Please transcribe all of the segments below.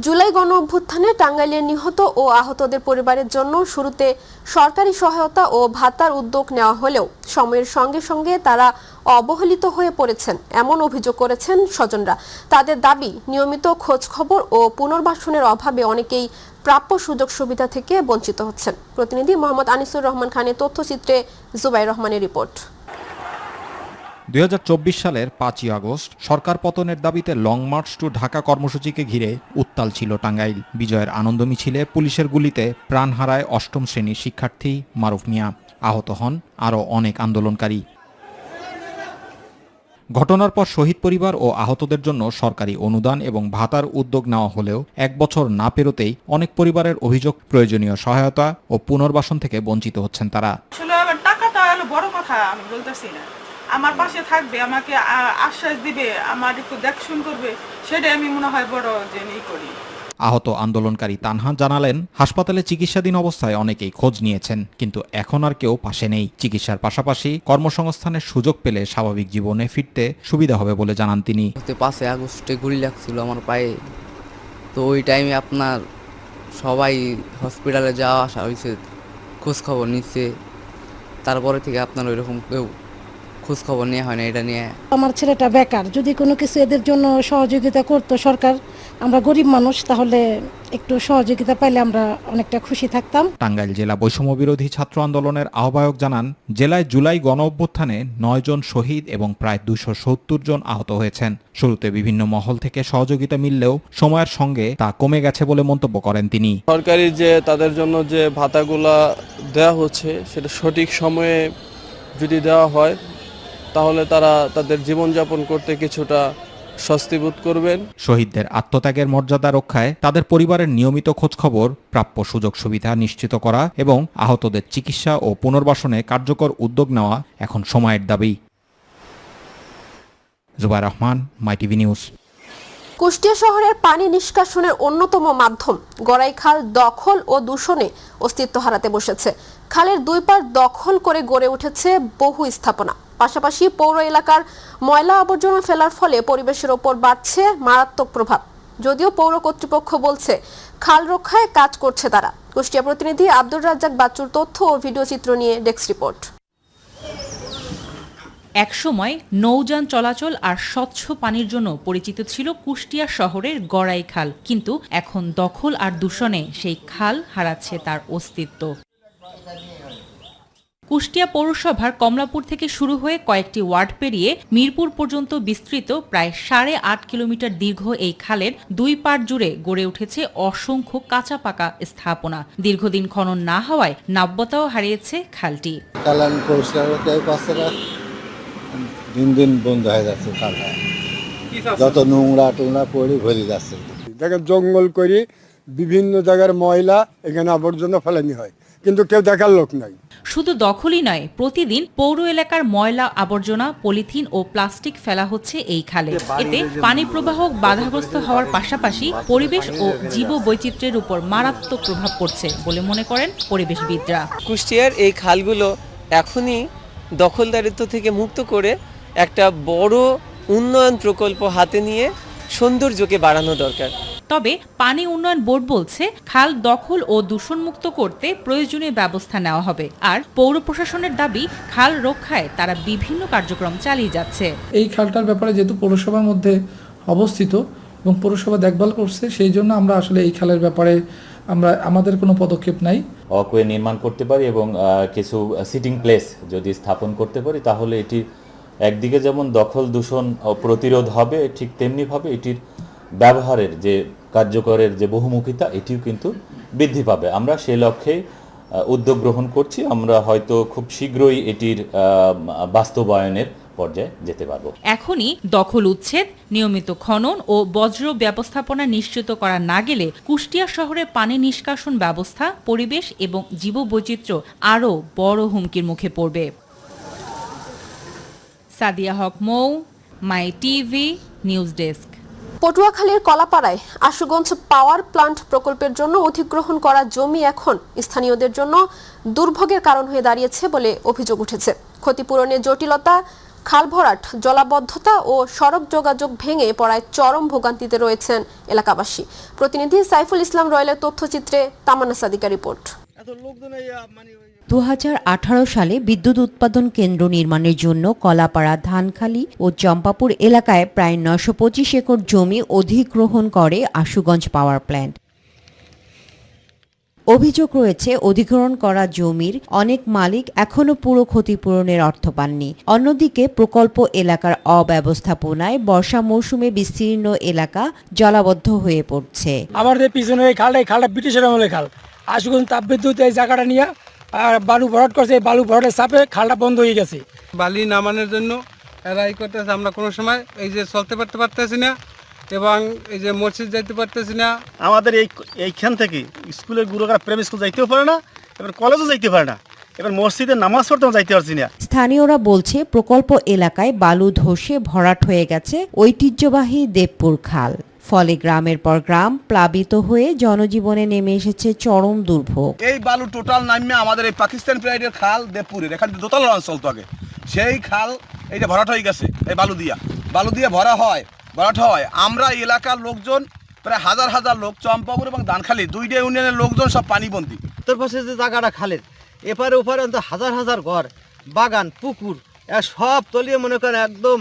জুলাই গণঅভ্যুত্থানে টাঙ্গাইলের নিহত ও আহতদের পরিবারের জন্য শুরুতে সরকারি সহায়তা ও ভাতার উদ্যোগ নেওয়া হলেও সময়ের সঙ্গে সঙ্গে তারা অবহেলিত হয়ে পড়েছেন এমন অভিযোগ করেছেন স্বজনরা। তাদের দাবি, নিয়মিত খোঁজখবর ও পুনর্বাসনের অভাবে অনেকেই প্রাপ্য সুযোগ সুবিধা থেকে বঞ্চিত হচ্ছেন। প্রতিনিধি মোহাম্মদ আনিসুর রহমান খানের তথ্যচিত্রে জুবাইর রহমানের রিপোর্ট। ২০২৪ সালের ৫ই আগস্ট সরকার পতনের দাবিতে লং মার্চ টু ঢাকা কর্মসূচিকে ঘিরে উত্তাল ছিল টাঙ্গাইল। বিজয়ের আনন্দ মিছিলে পুলিশের গুলিতে প্রাণ হারায় অষ্টম শ্রেণীর শিক্ষার্থী মারুফ মিয়া। আহত হন আরও অনেক আন্দোলনকারী। ঘটনার পর শহীদ পরিবার ও আহতদের জন্য সরকারি অনুদান এবং ভাতার উদ্যোগ নেওয়া হলেও ১ বছর না পেরোতেই অনেক পরিবারের অভিযোগ, প্রয়োজনীয় সহায়তা ও পুনর্বাসন থেকে বঞ্চিত হচ্ছেন তারা। টাকাটা হলো বড় কথা, আমি বলতেছি না। আমার পাশে থাকবে, আমাকে আশ্বাস দিবে, আমার একটু দেখশুন করবে, সেটাই আমি মনে হয় বড় যে ই করি। আহত আন্দোলনকারী তানহা জানালেন, হাসপাতালে চিকিৎসাধীন অবস্থায় অনেকেই খোঁজ নিয়েছেন, কিন্তু এখন আর কেউ পাশে নেই। চিকিৎসার পাশাপাশি কর্মসংস্থানের সুযোগ পেলে স্বাভাবিক জীবনে ফিরতে সুবিধা হবে বলে জানান তিনি। 5 আগস্টে গুলি লাগছিল আমার পায়ে, তো ওই টাইমে আপনার সবাই হসপিটালে যাওয়া আসা হয়েছে, খোঁজ খবর নিচ্ছে। তারপরে থেকে আপনার ওইরকম কেউ খোঁজ খবর নেওয়া হয় না। এটা নিয়ে আমার ছেলেটা বেকার, যদি কোনো কিছু এদের জন্য সহযোগিতা করতো সরকার, আমরা গরিব মানুষ, তাহলে একটু সহযোগিতা পাইলে আমরা অনেকটা খুশি থাকতাম। টাঙ্গাইল জেলা বৈষম্য বিরোধী ছাত্র আন্দোলনের আহ্বায়ক জানান, জেলায় জুলাই গণঅভ্যুত্থানে 9 জন শহীদ এবং প্রায় 270 জন আহত হয়েছেন। শুরুতে বিভিন্ন মহল থেকে সহযোগিতা মিললেও সময়ের সঙ্গে তা কমে গেছে বলে মন্তব্য করেন তিনি। সরকারি যে তাদের জন্য যে ভাতাগুলা দেওয়া হচ্ছে, সেটা সঠিক সময়ে যদি দেওয়া হয় তাহলে তারা তাদের জীবনযাপন করতে কিছুটা স্বস্তি বোধ করবেন। শহীদদের আত্মত্যাগের মর্যাদা রক্ষায় তাদের পরিবারের নিয়মিত খোঁজখবর, প্রাপ্য সুযোগ সুবিধা নিশ্চিত করা এবং আহতদের চিকিৎসা ও পুনর্বাসনে কার্যকর উদ্যোগ নেওয়া এখন সময়ের দাবি। Zubair Rahman, MyTV news. কুষ্টিয়া শহরের পানি নিষ্কাশনের অন্যতম মাধ্যম গড়াই খাল দখল ও দূষণে অস্তিত্ব হারাতে বসেছে। খালের দুই পাড় দখল করে গড়ে উঠেছে বহু স্থাপনা। পাশাপাশি পৌর এলাকার ময়লা আবর্জনা ফেলার ফলে পরিবেশের ওপর বাড়ছে মারাত্মক প্রভাব। যদিও পৌর কর্তৃপক্ষ বলছে খাল রক্ষায় কাজ করছে তারা। কুষ্টিয়া প্রতিনিধি আব্দুর রাজ্জাক বাচ্চুর তথ্য ও ভিডিও চিত্র নিয়ে ডেস্ক রিপোর্ট। একসময় নৌযান চলাচল আর স্বচ্ছ পানির জন্য পরিচিত ছিল কুষ্টিয়া শহরের গড়াই খাল, কিন্তু এখন দখল আর দূষণে সেই খাল হারাচ্ছে তার অস্তিত্ব। কুষ্টিয়া পৌরসভার কমলাপুর থেকে শুরু হয়ে কয়েকটি ওয়ার্ড পেরিয়ে মিরপুর পর্যন্ত বিস্তৃত প্রায় 8.5 কিলোমিটার দীর্ঘ এই খালের দুই পাড় জুড়ে গড়ে উঠেছে অসংখ্য কাঁচা পাকা স্থাপনা। দীর্ঘদিন খনন না হওয়ায় নাব্যতাও হারিয়েছে খালটি। দিন দিন বন্ধ হয়ে যাচ্ছে খালটা, যত নোংরা টোংরা পড়ে ভরে যাচ্ছে। দেখেন, জঙ্গল করে বিভিন্ন জায়গার ময়লা এখানে আবর্জনা ফেলানি হয়, কিন্তু কেউ দেখার লোক নাই। শুধু দখলই নয়, প্রতিদিন পৌর এলাকার ময়লা আবর্জনা, পলিথিন ও প্লাস্টিক ফেলা হচ্ছে এই খালে। এতে পানি প্রবাহ বাধাগ্রস্ত হওয়ার পাশাপাশি পরিবেশ ও জীববৈচিত্র্যের উপর মারাত্মক প্রভাব পড়ছে বলে মনে করেন পরিবেশবিদরা। কুষ্টিয়ার এই খালগুলো এখনই দখলদারিত্ব থেকে মুক্ত করে একটা বড় উন্নয়ন প্রকল্প হাতে নিয়ে সৌন্দর্যকে বাড়ানো দরকার। তবে পানি উন্নয়ন বোর্ড বলছে খাল দখল ও দূষণমুক্ত করতে প্রয়োজনীয় ব্যবস্থা নেওয়া হবে। আর পৌর প্রশাসনের দাবি, খাল রক্ষায় তারা বিভিন্ন কার্যক্রম চালিয়ে যাচ্ছে। এই খালটার ব্যাপারে যেহেতু পৌরসভার মধ্যে অবস্থিত এবং পৌরসভা দেখভাল করছে, সেই জন্য আমরা আসলে এই খালের ব্যাপারে আমাদের কোনো পদক্ষেপ নাই। ওয়াকওয়ে নির্মাণ করতে পারি এবং কিছু সিটিং প্লেস যদি স্থাপন করতে পারি, তাহলে এটি একদিকে যেমন দখল দূষণ প্রতিরোধ হবে, ঠিক তেমনিভাবে এটির ব্যবহারের যে কার্যকরের যে বহুমুখিতা, এটিও কিন্তু বৃদ্ধি পাবে। আমরা সেই লক্ষ্যে উদ্যোগ গ্রহণ করছি। আমরা হয়তো খুব শীঘ্রই এটির বাস্তবায়নের পর্যায়ে যেতে পারব। এখনই দখল উচ্ছেদ, নিয়মিত খনন ও বজ্র ব্যবস্থাপনা নিশ্চিত করা না গেলে কুষ্টিয়া শহরে পানি নিষ্কাশন ব্যবস্থা, পরিবেশ এবং জীববৈচিত্র্য আরও বড় হুমকির মুখে পড়বে। সাদিয়া হক মৌ, মাই টিভি নিউজ ডেস্ক। পটুয়াখালীর কলাপাড়ায় আশুগঞ্জ পাওয়ার প্লান্ট প্রকল্পের জন্য অধিগ্রহণ করা জমি এখন স্থানীয়দের জন্য দুর্ভোগের কারণ হয়ে দাঁড়িয়েছে বলে অভিযোগ উঠেছে। ক্ষতিপূরণের জটিলতা, খাল ভরাট, জলাবদ্ধতা ও সড়ক যোগাযোগ ভেঙে পড়ায় চরম ভোগান্তিতে রয়েছেন এলাকাবাসী। প্রতিনিধি সাইফুল ইসলাম রয়েলের তথ্যচিত্রে তামান্না সাদিকা রিপোর্ট। 2018 সালে বিদ্যুৎ উৎপাদন কেন্দ্র নির্মাণের জন্য কলাপাড়া, ধানখালী ও চম্পাপুর এলাকায় প্রায় 925 একর জমি অধিগ্রহণ করে আশুগঞ্জ পাওয়ার প্ল্যান্ট। অভিযোগ রয়েছে, অধিগ্রহণ করা জমির অনেক মালিক এখনো পুরো ক্ষতিপূরণের অর্থ পাননি। অন্যদিকে প্রকল্প এলাকার অব্যবস্থাপনায় বর্ষা মৌসুমে বিস্তীর্ণ এলাকা জলাবদ্ধ হয়ে পড়ছে। আমাদের পিছনে এই খালটা ব্রিটিশের আমলের খাল। আশুগঞ্জ তাপবিদ্যুৎ এই জায়গাটা নিয়ে বালু ভরাট করছে, বালু ভরাটের চাপে খালটা বন্ধ হয়ে গেছে। বালি নামানোর জন্য এরা করতেছে, আমরা কোনো সময় এই যে চলতে পারতেছি না এবং এই যে মসজিদ যাইতে পারতেছি না। আমাদের এইখান থেকে স্কুলের গুরুরা প্রাইমারি স্কুল যাইতেও পারে না, এবার কলেজও যাইতে পারে না, এবার মসজিদে নামাজ পড়তেও যাইতে পারছি না। স্থানীয়রা বলছে, প্রকল্প এলাকায় বালু ধসে ভরাট হয়ে গেছে ঐতিহ্যবাহী দেবপুর খাল। ফলে গ্রামের পর গ্রাম প্লাবিত হয়ে জনজীবনে নেমে এসেছে চরম দুর্ভোগ। এই বালু টোটাল নামে আমাদের এই পাকিস্তান প্রাইডের খাল দেবপুরের, এখানে দোতলা অঞ্চল তো আগে, সেই খাল এইটা ভরাট হয়ে গেছে। এই বালু দিয়ে ভরাট হয়। আমরা এলাকার লোকজন প্রায় হাজার হাজার লোক, চম্পাপুর এবং ধানখালী দুইটা ইউনিয়নের লোকজন সব পানিবন্দী। উত্তর পাশে যে জায়গাটা খালের এপারে ওপারে হাজার হাজার ঘর, বাগান, পুকুর সব তলিয়ে মনে করেন একদম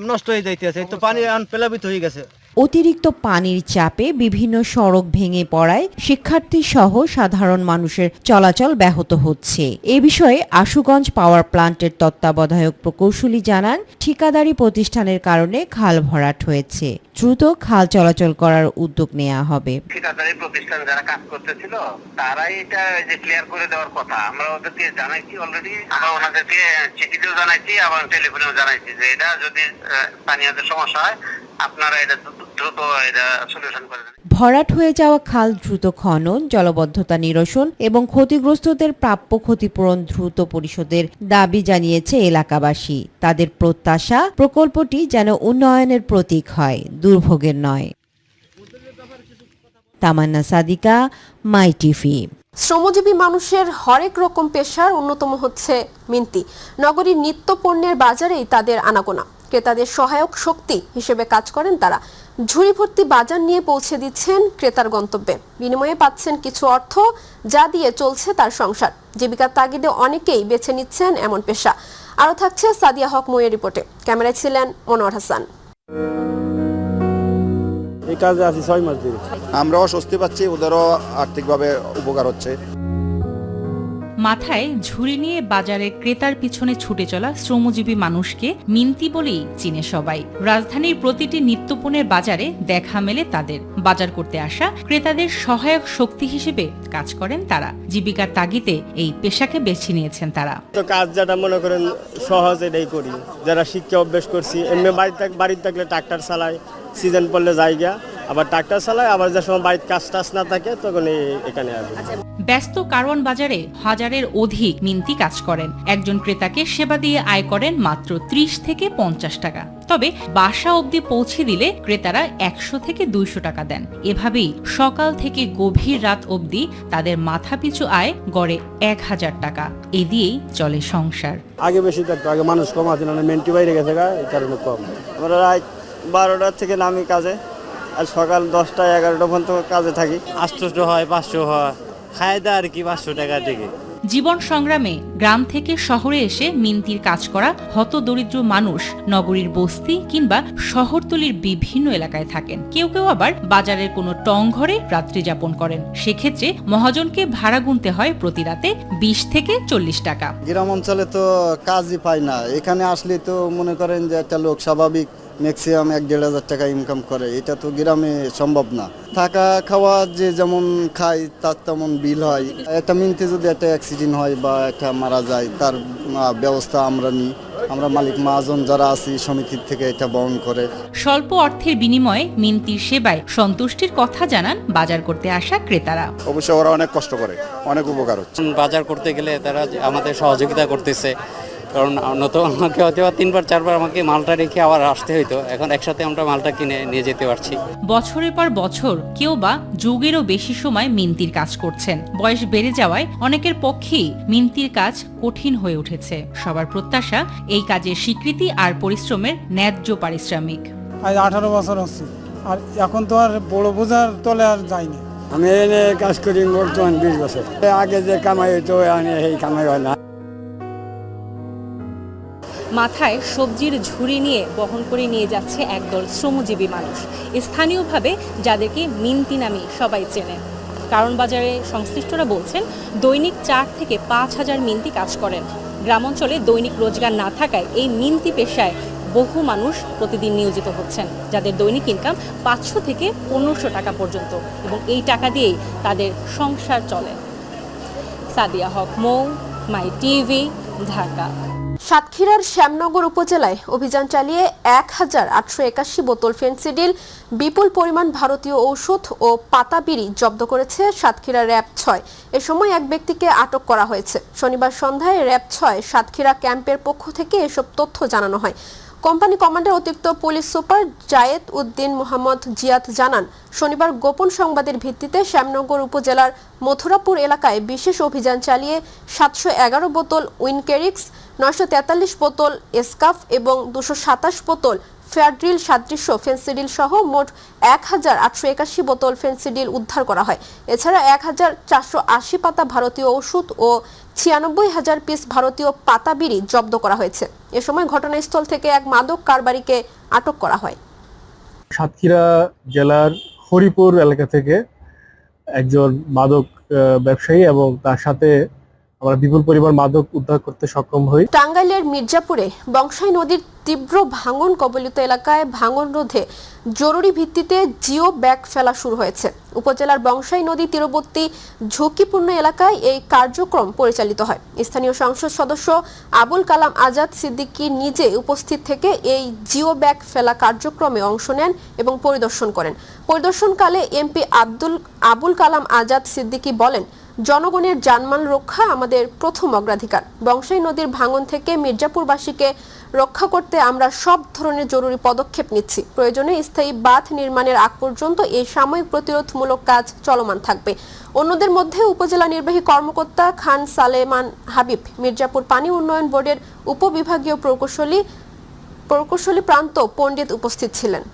নষ্ট হয়ে যাইতেছে। তো পানি প্লাবিত হয়ে গেছে। অতিরিক্ত পানির চাপে বিভিন্ন সড়ক ভেঙে পড়ায় শিক্ষার্থী সহ সাধারণ মানুষের চলাচল ব্যাহত হচ্ছে। এ বিষয়ে আশুগঞ্জ পাওয়ার প্ল্যান্টের তত্ত্বাবধায়ক প্রকৌশলী জানান, ঠিকাদারি প্রতিষ্ঠানের কারণে খাল ভরাট হয়েছে। দ্রুত খাল চলাচল করার উদ্যোগ নেওয়া হবে। ঠিকাদারি প্রতিষ্ঠান যারা কাজ করতেছিল তারাই এটা যে ক্লিয়ার করে দেওয়ার কথা। আমরা ওদেরকে জানাইছি অলরেডি, আমরা ওনাদেরকে চিঠিতেও জানাইছি এবং টেলিফোনেও জানাইছি যে এটা যদি পানিয়াদের সমস্যা হয় আপনারা এটা দ্রুত এটা সলিউশন করে দেন। ভরাট হয়ে যাওয়া খাল দ্রুত খনন, জলবদ্ধতা নিরসন এবং ক্ষতিগ্রস্তদের প্রাপ্য ক্ষতিপূরণ দ্রুত পরিশোধের দাবি জানিয়েছে এলাকাবাসী। তাদের প্রত্যাশা, প্রকল্পটি যেন উন্নয়নের প্রতীক হয়, দুর্ভোগের নয়। তামান্না সাদিকা, মাই টিভি। শ্রমজীবী মানুষের হরেক রকম পেশার অন্যতম হচ্ছে মিন্তি। নগরীর নিত্য পণ্যের বাজারেই তাদের আনাগোনা। ক্রেতাদের সহায়ক শক্তি হিসেবে কাজ করেন তারা। ঝুড়ি ভর্তি বাজার নিয়ে পৌঁছে দিচ্ছেন ক্রেতার গন্তব্যে। বিনিময়ে পাচ্ছেন কিছু অর্থ, যা দিয়ে চলছে তার সংসার। জীবিকার তাগিদে অনেকেই বেছে নিচ্ছেন এমন পেশা। আরও থাকছে সাদিয়া হক মুয়ের রিপোর্টে। ক্যামেরায় ছিলেন মনোয়ার হাসান। এই কাজে আছি 6 মাস ধরে। আমরাও স্বস্তি পাচ্ছি, ওদেরও আর্থিকভাবে উপকার হচ্ছে। মাথায় ঝুড়ি নিয়ে বাজারে ক্রেতার পিছনে ছুটে চলা শ্রমজীবী মানুষকে মিন্তি বলেই চিনে সবাই। রাজধানীর প্রতিটি নিত্যপণ্যের বাজারে দেখা মেলে তাদের। বাজার করতে আসা ক্রেতাদের সহায়ক শক্তি হিসেবে কাজ করেন তারা। জীবিকার তাগিদে এই পেশাকে বেছে নিয়েছেন তারা। তো কাজ যেটা মনে করেন সহজ, এটাই করি। যারা শিক্ষা অভ্যাস করছি, এমনি বাড়িতে থাকলে ট্রাক্টর চালাই, সিজন পড়লে জায়গা আবার ট্রাক্টর চালায়, আবার যে সময় বাড়িতে কাজ টাজ না থাকে তখন এখানে আসবে। ব্যস্ত কারওয়ান বাজারে হাজারের অধিক মিন্তি কাজ করেন। একজন ক্রেতাকে সেবা দিয়ে আয় করেন মাত্র 30 থেকে 50 টাকা। তবে বাসা অবধি পৌঁছে দিলে ক্রেতারা 100 থেকে 200 টাকা দেন। এভাবেই সকাল থেকে গভীর রাত অবধি তাদের মাথাপিছু আয় গড়ে 1000 টাকা। এ দিয়েই চলে সংসার। আগে বেশি থাকতো, আগে মানুষ কম আছে না, মেন্টি বাইরে গেছে, এই কারণে কম। আমরা রাত 12টা থেকে নামি কাজে, আর সকাল 10টা 11টা পর্যন্ত কাজে থাকি। 800 হয়, 500 হয়, খায় দেয় আর কি 500 টাকা থেকে। জীবন সংগ্রামে গ্রাম থেকে শহরে এসে মিন্তির কাজ করা হতদরিদ্র মানুষ নগরীর বস্তি কিংবা শহরতলির বিভিন্ন এলাকায় থাকেন। কেউ কেউ আবার বাজারের কোনো টং ঘরে রাত্রি যাপন করেন। সেক্ষেত্রে মহাজনকে ভাড়া গুনতে হয় প্রতি রাতে 20 থেকে 40 টাকা। গ্রাম অঞ্চলে তো কাজই পায় না, এখানে আসলে তো মনে করেন যে একটা লোক স্বাভাবিক ম্যাক্সিমাম 1-1.5 টাকা ইনকাম করে, এটা তো গ্রামে সম্ভব না। থাকা খাওয়া যে যেমন খাই তার তেমন বিল হয়। একটা মিন্তি যদি একটা অ্যাক্সিডেন্ট হয় বা একটা মারা যায়, তার ব্যবস্থা আমরা নিই। আমরা মালিক মহাজন যারা আছি সমিতির থেকে এটা বহন করে। স্বল্প অর্থের বিনিময়ে মিন্তির সেবায় সন্তুষ্টির কথা জানান বাজার করতে আসা ক্রেতারা। অবশ্যই ওরা অনেক কষ্ট করে, অনেক উপকার হচ্ছে। বাজার করতে গেলে তারা আমাদের সহযোগিতা করতেছে, কারণ নত আমাকে হয়তো 3বার 4বার আমাকে মালটা রেখে আবার আসতে হইতো, এখন একসাথে আমরা মালটা কিনে নিয়ে যেতে পারছি। বছরের পর বছর কেউ বা যুগেরও বেশি সময় মিনতির কাজ করছেন। বয়স বেড়ে যাওয়ায় অনেকের পক্ষেই মিনতির কাজ কঠিন হয়ে উঠেছে। সবার প্রত্যাশা এই কাজের স্বীকৃতি আর পরিশ্রমের ন্যায্য পারিশ্রমিক। আজ 18 বছর হচ্ছে, আর এখন তো আর বড় বোঝার তলে আর যায়নি। আমি এনে কাজ করি বর্তমান 20 বছর। আগে যে কামাই হইতো এই কামাই হয় না। মাথায় সবজির ঝুড়ি নিয়ে বহন করে নিয়ে যাচ্ছে একদল শ্রমজীবী মানুষ, স্থানীয়ভাবে যাদেরকে মিনতি নামে সবাই চেনে। কারণ বাজারে সংশ্লিষ্টরা বলছেন দৈনিক 4 থেকে 5,000 মিনতি কাজ করেন। গ্রামাঞ্চলে দৈনিক রোজগার না থাকায় এই মিনতি পেশায় বহু মানুষ প্রতিদিন নিয়োজিত হচ্ছেন, যাদের দৈনিক ইনকাম 500 থেকে 1500 টাকা পর্যন্ত, এবং এই টাকা দিয়েই তাদের সংসার চলে। সাদিয়া হক মৌ, মাই টিভি, ঢাকা। সাতক্ষীরার শ্যামনগর উপজেলায় অভিযান চালিয়ে 1881 বোতল ফেনসিডিল, বিপুল পরিমাণ ভারতীয় ঔষধ ও পাতা বিড়ি জব্দ করেছে সাতক্ষীরা র্যাব 6। এ সময় এক ব্যক্তিকে আটক করা হয়েছে। শনিবার সন্ধ্যায় র্যাব 6 সাতক্ষীরা ক্যাম্পের পক্ষ থেকে এসব তথ্য জানানো হয়। কোম্পানি কমান্ডার অতিরিক্ত পুলিশ সুপার জায়েদ উদ্দিন মোহাম্মদ জিয়াদ জানান, শনিবার গোপন সংবাদের ভিত্তিতে শ্যামনগর উপজেলার মথুরাপুর এলাকায় বিশেষ অভিযান চালিয়ে 711 বোতল উইনকেরিক্স, 943 বোতল এসকাফ এবং 227 বোতল ফেয়ারড্রিল সাদৃশ্য ফেন্সিডিল সহ মোট 1881 বোতল ফেন্সিডিল উদ্ধার করা হয়। এছাড়া 1480 পাতা ভারতীয় ওষুধ ও 96,000 পিস ভারতীয় পাতা বিড়ি জব্দ করা হয়েছে। এ সময় ঘটনাস্থল থেকে এক মাদক কারবারিকে আটক করা হয়। সাতক্ষীরা জেলার হরিপুর এলাকা থেকে একজন মাদক ব্যবসায়ী এবং তার সাথে আমরা বিপুল পরিমাণ মাদক উদ্ধার করতে সক্ষম হই। টাঙ্গাইলের মির্জাপুরে বংশাই নদীর তীব্র ভাঙন কবলিত এলাকায় ভাঙন রোধে জরুরি ভিত্তিতে জিও ব্যাগ ফেলা শুরু হয়েছে। উপজেলার বংশাই নদী তীরবর্তী ঝুঁকিপূর্ণ এলাকায় এই কার্যক্রম পরিচালিত হয়। স্থানীয় সংসদ সদস্য আবুল কালাম আজাদ সিদ্দিকী নিজে উপস্থিত থেকে এই জিও ব্যাগ ফেলা কার্যক্রমে অংশ নেন এবং পরিদর্শন করেন। পরিদর্শনকালে এমপি আবুল কালাম আজাদ সিদ্দিকী বলেন, জনগণের জানমাল রক্ষা আমাদের প্রথম অগ্রাধিকার। বংশাই নদীর ভাঙন থেকে মির্জাপুরবাসীকে রক্ষা করতে আমরা সব ধরনের জরুরি পদক্ষেপ নিচ্ছি। প্রয়োজনে স্থায়ী বাঁধ নির্মাণের আগ পর্যন্ত এই সাময়িক প্রতিরোধমূলক কাজ চলমান থাকবে। অন্যদের মধ্যে উপজেলা নির্বাহী কর্মকর্তা খান সালেমান হাবিব, মির্জাপুর পানি উন্নয়ন বোর্ডের উপবিভাগীয় প্রকৌশলী প্রান্ত পণ্ডিত উপস্থিত ছিলেন।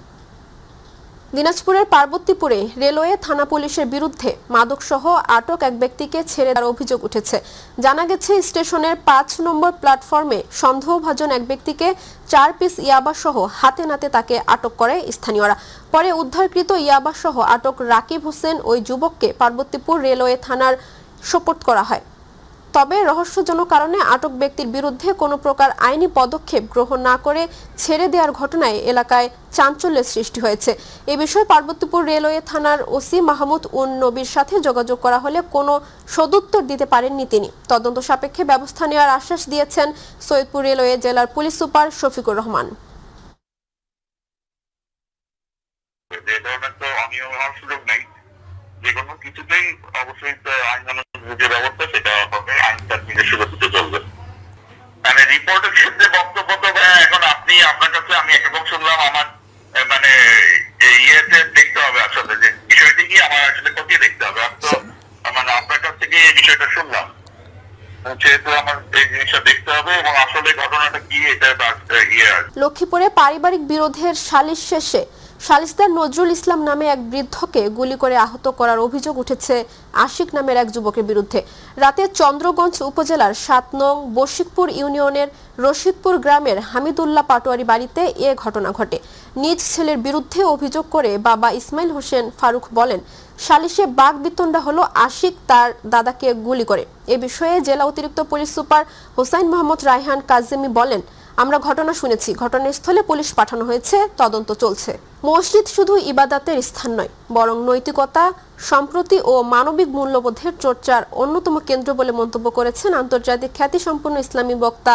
দিনাজপুরের পার্বতীপুরে রেলওয়ে থানা পুলিশের বিরুদ্ধে মাদকসহ আটক এক ব্যক্তিকে ছেড়ে দেওয়ার অভিযোগ উঠেছে। জানা গেছে, স্টেশনের 5 নম্বর প্ল্যাটফর্মে সন্দেহভাজন এক ব্যক্তিকে 4 পিস ইয়াবাসহ হাতে নাতে তাকে আটক করে স্থানীয়রা। পরে উদ্ধারকৃত ইয়াবাসহ আটক রাকিব হোসেন ওই যুবককে পার্বতীপুর রেলওয়ে থানার সোপর্দ করা হয়। তবে রহস্যজনক কারণে আটক ব্যক্তির বিরুদ্ধে কোনো প্রকার আইনি পদক্ষেপ গ্রহণ না করে ছেড়ে দেওয়ার ঘটনায় এলাকায় চাঞ্চল্যের সৃষ্টি হয়েছে। এ বিষয়ে পার্বতীপুর রেলওয়ে থানার ওসি মাহমুদ উন নবীর সাথে যোগাযোগ করা হলে কোনো সদুত্তর দিতে পারেননি তিনি। তদন্ত সাপেক্ষে ব্যবস্থা নেওয়ার আশ্বাস দিয়েছেন সৈয়দপুর রেলওয়ে জেলার পুলিশ সুপার শফিকুর রহমান। যেকোনো কিছুতেই অবশ্যই আইনানুগ যে ব্যবস্থা সেটা হবে, আইন তার নিজস্ব গতিতে চলবে। মানে রিপোর্টের ক্ষেত্রে বক্তব্য তো এখন আপনার কাছে আমি একরকম শুনলাম, আমার মানে ইয়েতে দেখতে হবে আসলে যে বিষয়টি কি আমার আসলে খতিয়ে দেখতে হবে। তো মানে আপনার কাছ থেকে এই বিষয়টা শুনলাম, সেহেতু আমার এই জিনিসটা দেখতে হবে এবং আসলে ঘটনাটা কি এটা লক্ষ্মীপুরে পারিবারিক বিরোধের সালিশ শেষে সালিসদার নজরুল ইসলাম নামে এক বৃদ্ধকে গুলি করে আহত করার অভিযোগ উঠেছে আশিক নামের এক যুবকের বিরুদ্ধে। রাতে চন্দ্রগঞ্জ উপজেলার 7 নং বশিকপুর ইউনিয়নের রশিদপুর গ্রামের হামিদুল্লাহ পাটোয়ারি বাড়িতে এ ঘটনা ঘটে। নিজ ছেলের বিরুদ্ধে অভিযোগ করে বাবা ইসমাইল হোসেন ফারুক বলেন, সালিশে বাগবিতণ্ডা হলো, আশিক তার দাদাকে গুলি করে। এ বিষয়ে জেলা অতিরিক্ত পুলিশ সুপার হোসাইন মোহাম্মদ রায়হান কাজেমি বলেন, আমরা ঘটনা শুনেছি, ঘটনাস্থলে পুলিশ পাঠানো হয়েছে, তদন্ত চলছে। মসজিদ শুধু ইবাদতের স্থান নয়, বরং নৈতিকতা, সম্প্রতি ও মানবিক মূল্যবোধের চর্চার অন্যতম কেন্দ্র বলে মন্তব্য করেছেন আন্তর্জাতিক খ্যাতিসম্পন্ন ইসলামী বক্তা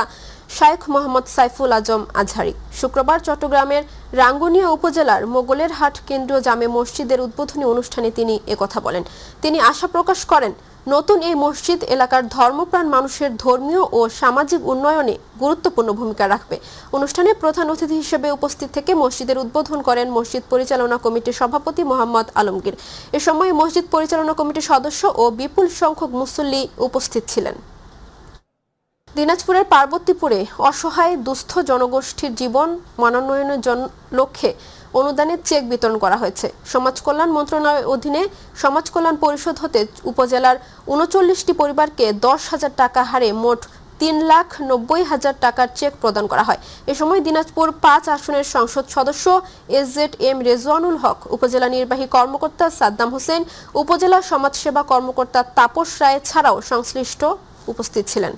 শাইখ মোহাম্মদ সাইফুল আজম আজহারি। শুক্রবার চট্টগ্রামের রাঙ্গুনিয়া উপজেলার মোগলের হাট কেন্দ্রীয় জামে মসজিদের উদ্বোধনী অনুষ্ঠানে তিনি একথা বলেন। তিনি আশা প্রকাশ করেন, নতুন এই মসজিদ এলাকার ধর্মপ্রাণ মানুষের ধর্মীয় ও সামাজিক উন্নয়নে গুরুত্বপূর্ণ ভূমিকা রাখবে। অনুষ্ঠানে প্রধান অতিথি হিসেবে উপস্থিত থেকে মসজিদের উদ্বোধন করেন মসজিদ পরিচালনা কমিটির সভাপতি মোহাম্মদ আলমগীর। এ সময় মসজিদ পরিচালনা কমিটির সদস্য ও বিপুল সংখ্যক মুসল্লি উপস্থিত ছিলেন। দিনাজপুরের পার্বতীপুরে অসহায় দুস্থ জনগোষ্ঠীর জীবন মানোন্নয়নের লক্ষ্যে অনুদানের চেক বিতরণ করা হয়েছে। সমাজ কল্যাণ মন্ত্রণালয়ের অধীনে সমাজ কল্যাণ পরিষদ হতে উপজেলার 39টি পরিবারকে 10,000 টাকা হারে মোট 3,90,000 টাকার চেক প্রদান করা হয়। এ সময় দিনাজপুর 5 আসনের সংসদ সদস্য SZM রেজওয়ানুল হক, উপজেলা নির্বাহী কর্মকর্তা সাদ্দাম হোসেন, উপজেলা সমাজসেবা কর্মকর্তা তাপস রায় ছাড়াও সংশ্লিষ্ট উপস্থিত ছিলেন।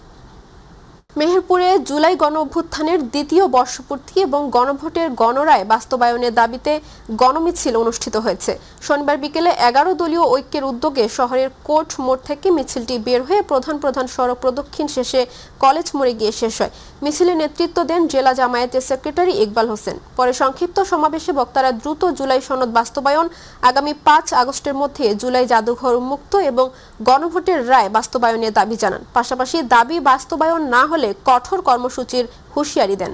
মেহেরপুরে জুলাই গণ অভ্যুত্থানের দ্বিতীয় বর্ষপূর্তি এবং গণভোটের গণরায় বাস্তবায়নের দাবিতে গণমিছিল অনুষ্ঠিত হয়েছে। শনিবার বিকেলে 11 দলীয় ঐক্যের উদ্যোগে শহরের কোর্ট মোড় থেকে মিছিলটি বের হয়ে প্রধান সড়ক প্রদক্ষিণ শেষে কলেজ মোড়ে গিয়ে শেষ হয়। মিছিলে নেতৃত্ব দেন জেলা জামায়াতের সেক্রেটারি ইকবাল হোসেন। পরে সংক্ষিপ্ত সমাবেশে বক্তারা দ্রুত জুলাই সনদ বাস্তবায়ন, আগামী 5 আগস্টের মধ্যে জুলাই জাদুঘর উন্মুক্ত এবং গণভোটের রায় বাস্তবায়নের দাবি জানান। পাশাপাশি দাবি বাস্তবায়ন না হলে কঠোর কর্মসূচির হুঁশিয়ারি দেন।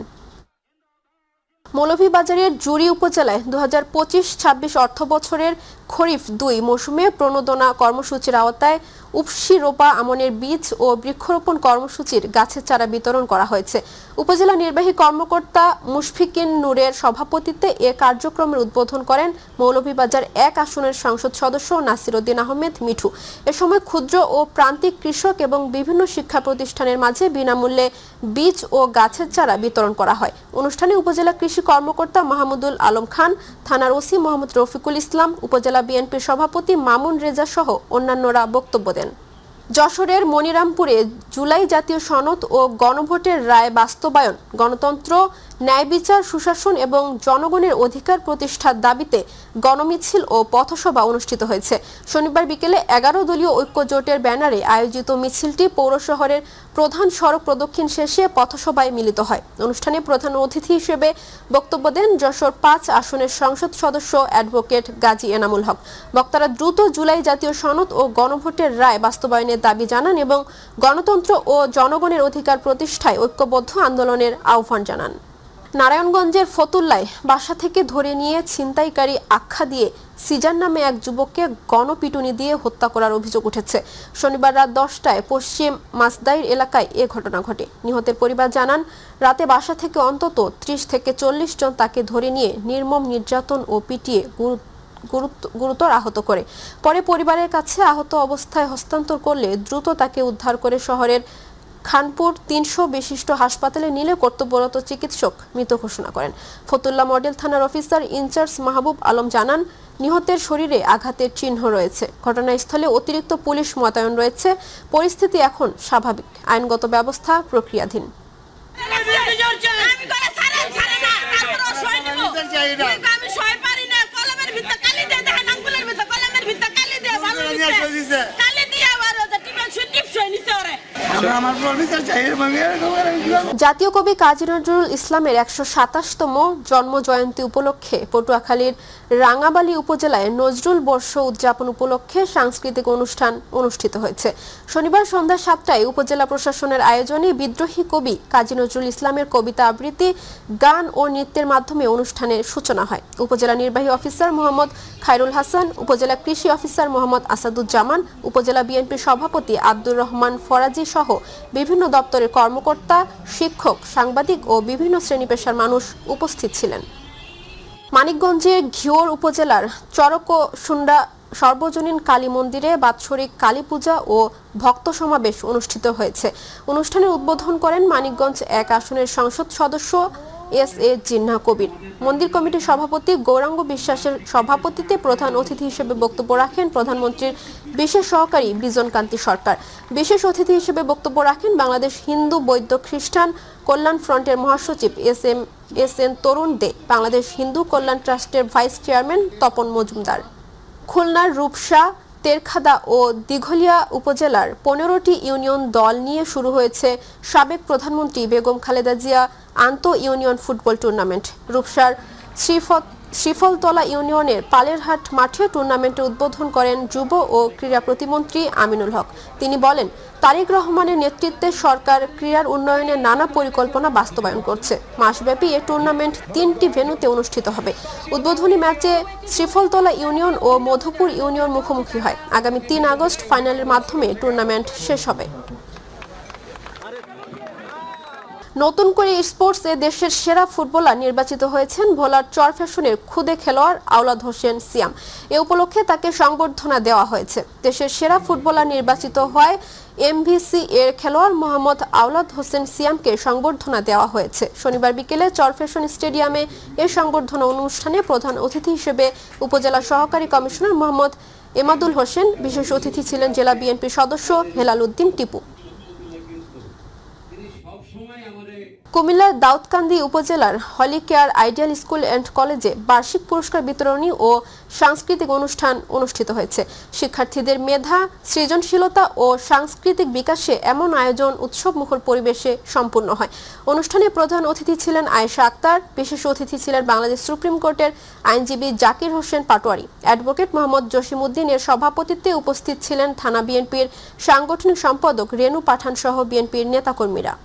মৌলভীবাজারের জুড়ি উপজেলায় 2025-26 অর্থ বছরের খরিফ 2 মৌসুমে প্রণোদনা কর্মসূচির আওতায় উপসি রোপা আমনের বীজ ও বৃক্ষরোপণ কর্মসূচির গাছের চারা বিতরণ করা হয়েছে। উপজেলা নির্বাহী কর্মকর্তা মুশফিকিন নূরের সভাপতিত্বে এ কার্যক্রমের উদ্বোধন করেন মৌলভীবাজার 1 আসনের সংসদ সদস্য নাসিরউদ্দিন আহমেদ মিঠু। এ সময় ক্ষুদ্র ও প্রান্তিক কৃষক এবং বিভিন্ন শিক্ষা প্রতিষ্ঠানের মাঝে বিনামূল্যে বীজ ও গাছের চারা বিতরণ করা হয়। অনুষ্ঠানে উপজেলা কৃষি কর্মকর্তা মাহমুদুল আলম খান, থানার ওসি মোহাম্মদ রফিকুল ইসলাম, উপজেলা বিএনপির সভাপতি মামুন রেজা সহ অন্যান্যরা বক্তব্য দেন। যশোরের মনিরামপুরে জুলাই জাতীয় সনদ ও গণভোটের রায় বাস্তবায়ন, গণতন্ত্র, ন্যায় বিচার, সুশাসন এবং জনগণের অধিকার প্রতিষ্ঠার দাবিতে গণমিছিল ও পথসভা অনুষ্ঠিত হয়েছে। শনিবার বিকেলে 11 দলীয় ঐক্য জোটের ব্যানারে আয়োজিত মিছিলটি পৌর শহরের প্রধান সড়ক প্রদক্ষিণ শেষে পথসভায় মিলিত হয়। অনুষ্ঠানে প্রধান অতিথি হিসেবে বক্তব্য দেন যশোর 5 আসনের সংসদ সদস্য অ্যাডভোকেট গাজী এনামুল হক। বক্তারা দ্রুত জুলাই জাতীয় সনদ ও গণভোটের রায় বাস্তবায়নের দাবি জানান এবং গণতন্ত্র ও জনগণের অধিকার প্রতিষ্ঠায় ঐক্যবদ্ধ আন্দোলনের আহ্বান জানান। নারায়ণগঞ্জের ফতুল্লায় বাসা থেকে ধরে নিয়ে ছিনতাইকারী আখ্যা দিয়ে সিজান নামে এক যুবককে গণপিটুনি দিয়ে হত্যা করার অভিযোগ উঠেছে। শনিবার রাত 10টায় পশ্চিম মাসদাইর এলাকায় এ ঘটনা ঘটে। নিহতের পরিবার জানান, রাতে বাসা থেকে অন্তত 30 থেকে 40 জন তাকে ধরে নিয়ে নির্মম নির্যাতন ও পিটিয়ে গুরুতর আহত করে। পরে পরিবারের কাছে আহত অবস্থায় হস্তান্তর করলে দ্রুত তাকে উদ্ধার করে শহরের খানপুর 300 বিশিষ্ট হাসপাতালে নিলে কর্তব্যরত চিকিৎসক মৃত ঘোষণা করেন। ফতুল্লা মডেল থানার অফিসার ইনচার্জ মাহবুব আলম জানান, নিহতের শরীরে আঘাতের চিহ্ন রয়েছে। ঘটনাস্থলে অতিরিক্ত পুলিশ মোতায়েন রয়েছে। পরিস্থিতি এখন স্বাভাবিক। আইনগত ব্যবস্থা প্রক্রিয়াধীন। জাতীয় কবি কাজী নজরুল ইসলামের 127তম জন্ম জয়ন্তী উপলক্ষে পটুয়াখালীর রাঙ্গাবালী উপজেলায় নজরুল বর্ষ উদযাপন উপলক্ষে সাংস্কৃতিক অনুষ্ঠান অনুষ্ঠিত হয়েছে। শনিবার সন্ধ্যা 7টায় উপজেলা প্রশাসনের আয়োজনে বিদ্রোহী কবি কাজী নজরুল ইসলামের কবিতা আবৃত্তি, গান ও নৃত্যের মাধ্যমে অনুষ্ঠানের সূচনা হয়। উপজেলা নির্বাহী অফিসার মোহাম্মদ খায়রুল হাসান, উপজেলা কৃষি অফিসার মোহাম্মদ আসাদুজ্জামান, উপজেলা বিএনপির সভাপতি আব্দুর রহমান ফরাজি সহ বিভিন্ন দপ্তরের কর্মকর্তা, শিক্ষক, সাংবাদিক ও বিভিন্ন শ্রেণী পেশার মানুষ উপস্থিত ছিলেন। মানিকগঞ্জের ঘিওর উপজেলার চরকসুন্ডা সর্বজনীন কালী মন্দিরে বাৎসরিক কালী পূজা ও ভক্ত সমাবেশ অনুষ্ঠিত হয়েছে। অনুষ্ঠানের উদ্বোধন করেন মানিকগঞ্জ 1 আসনের সংসদ সদস্য SA জিন্নাহ কবির। মন্দির কমিটির সভাপতি গৌরাঙ্গ বিশ্বাসের সভাপতিত্বে প্রধান অতিথি হিসেবে বক্তব্য রাখেন প্রধানমন্ত্রীর বিশেষ সহকারী বিজন কান্তি সরকার। বিশেষ অতিথি হিসেবে বক্তব্য রাখেন বাংলাদেশ হিন্দু বৌদ্ধ খ্রিস্টান কল্যাণ ফ্রন্টের মহাসচিব SN তরুণ দে, বাংলাদেশ হিন্দু কল্যাণ ট্রাস্টের ভাইস চেয়ারম্যান তপন মজুমদার। খুলনার রূপসা তেরখাদা ও দিঘলিয়া উপজেলার 15টি ইউনিয়ন দল নিয়ে শুরু হয়েছে সাবেক প্রধানমন্ত্রী বেগম খালেদা জিয়া আন্তঃ ইউনিয়ন ফুটবল টুর্নামেন্ট। রূপসার শ্রীফলতলা ইউনিয়নের পালেরহাট মাঠে টুর্নামেন্টের উদ্বোধন করেন যুব ও ক্রীড়া প্রতিমন্ত্রী আমিনুল হক। তিনি বলেন, তারেক রহমানের নেতৃত্বে সরকার ক্রীড়ার উন্নয়নে নানা পরিকল্পনা বাস্তবায়ন করছে। মাসব্যাপী এই টুর্নামেন্ট 3টি ভেন্যুতে অনুষ্ঠিত হবে। উদ্বোধনী ম্যাচে শ্রীফলতলা ইউনিয়ন ও মধুপুর ইউনিয়ন মুখোমুখি হয়। আগামী 3 আগস্ট ফাইনালের মাধ্যমে টুর্নামেন্ট শেষ হবে। নতুন করে স্পোর্টসে দেশের সেরা ফুটবলার নির্বাচিত হয়েছেন ভোলার চরফ্যাশনের খুদে খেলোয়াড় আওলাদ হোসেন সিয়াম। এ উপলক্ষে তাকে সংবর্ধনা দেওয়া হয়েছে। দেশের সেরা ফুটবলার নির্বাচিত হয় এমভিসি এর খেলোয়াড় মোহাম্মদ আওলাদ হোসেন সিয়ামকে সংবর্ধনা দেওয়া হয়েছে। শনিবার বিকেলে চরফ্যাশন স্টেডিয়ামে এ সংবর্ধনা অনুষ্ঠানে প্রধান অতিথি হিসেবে উপজেলা সহকারী কমিশনার মোহাম্মদ এমাদুল হোসেন, বিশেষ অতিথি ছিলেন জেলা বিএনপি সদস্য হেলাল উদ্দিন টিপু। কুমিল্লার দাউদকান্দি উপজেলার হলি কেয়ার আইডিয়াল স্কুল অ্যান্ড কলেজে বার্ষিক পুরস্কার বিতরণী ও সাংস্কৃতিক অনুষ্ঠান অনুষ্ঠিত হয়েছে। শিক্ষার্থীদের মেধা, সৃজনশীলতা ও সাংস্কৃতিক বিকাশে এমন আয়োজন উৎসবমুখর পরিবেশে সম্পূর্ণ হয়। অনুষ্ঠানে প্রধান অতিথি ছিলেন আয়েশা আক্তার, বিশেষ অতিথি ছিলেন বাংলাদেশ সুপ্রিম কোর্টের আইনজীবী জাকির হোসেন পাটোয়ারি। অ্যাডভোকেট মোহাম্মদ জসিমউদ্দিন এর সভাপতিত্বে উপস্থিত ছিলেন থানা বিএনপির সাংগঠনিক সম্পাদক রেনু পাঠান সহ বিএনপির নেতাকর্মীরা।